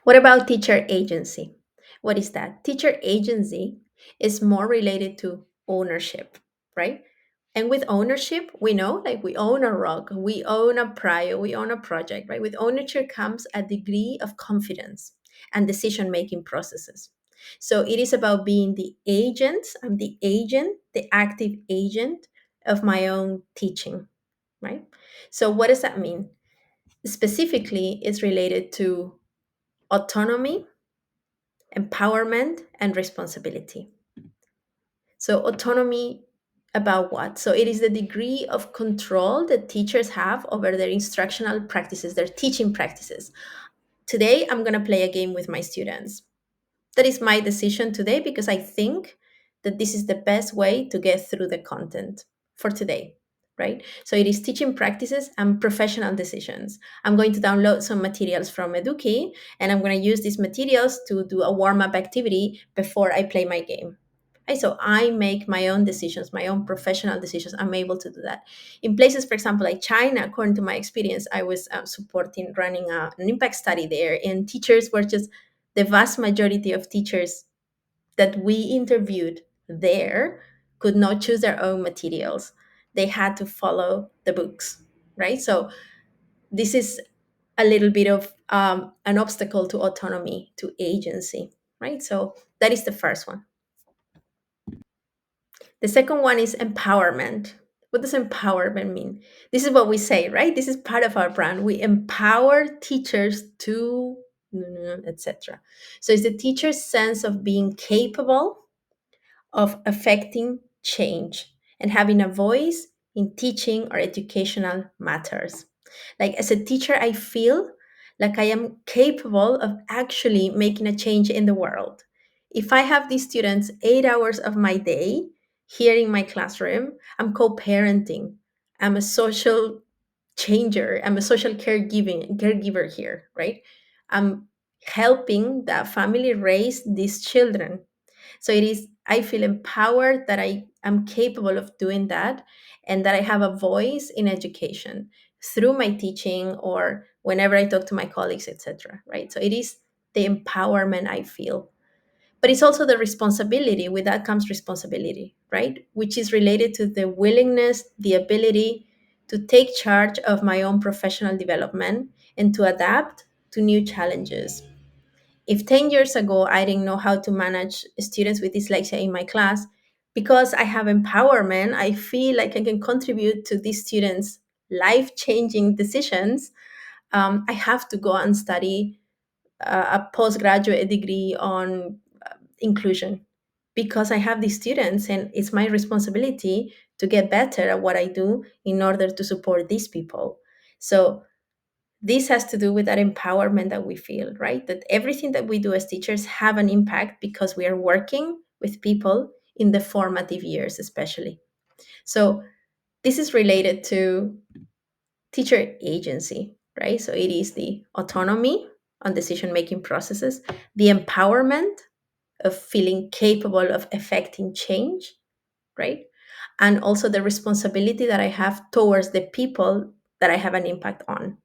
What about teacher agency? What is that? Teacher agency is more related to ownership, right? And with ownership, we know like we own a rock, we own a prior, we own a project, right? With ownership comes a degree of confidence and decision making processes. So it is about being the agent, I'm the agent, the active agent of my own teaching, right? So what does that mean? Specifically, it's related to autonomy, empowerment, and responsibility. So, autonomy about what? So, it is the degree of control that teachers have over their instructional practices, their teaching practices. Today, I'm going to play a game with my students. That is my decision today because I think that this is the best way to get through the content for today, right? So it is teaching practices and professional decisions. I'm going to download some materials from Eduki and I'm going to use these materials to do a warm up activity before I play my game. Right? So I make my own decisions, my own professional decisions. I'm able to do that. In places, for example, like China, according to my experience, I was supporting running an impact study there, and teachers were just the vast majority of teachers that we interviewed there could not choose their own materials. They had to follow the books, right? So this is a little bit of an obstacle to autonomy, to agency, right? So that is the first one. The second one is empowerment. What does empowerment mean? This is what we say, right? This is part of our brand. We empower teachers to, etc. So it's the teacher's sense of being capable of affecting change and having a voice in teaching or educational matters. Like as a teacher, I feel like I am capable of actually making a change in the world. If I have these students 8 hours of my day here in my classroom, I'm co parenting, I'm a social changer, I'm a social caregiver here, right? I'm helping that family raise these children. So it is, I feel empowered that I am capable of doing that and that I have a voice in education through my teaching or whenever I talk to my colleagues, etc. Right. So it is the empowerment I feel. But it's also the responsibility. With that comes responsibility, right? Which is related to the willingness, the ability to take charge of my own professional development and to adapt to new challenges. If 10 years ago I didn't know how to manage students with dyslexia in my class, because I have empowerment, I feel like I can contribute to these students' life changing decisions. I have to go and study a postgraduate degree on inclusion because I have these students and it's my responsibility to get better at what I do in order to support these people. So this has to do with that empowerment that we feel, right? That everything that we do as teachers have an impact because we are working with people in the formative years, especially. So this is related to teacher agency, right? So it is the autonomy on decision making processes, the empowerment of feeling capable of affecting change, right? And also the responsibility that I have towards the people that I have an impact on.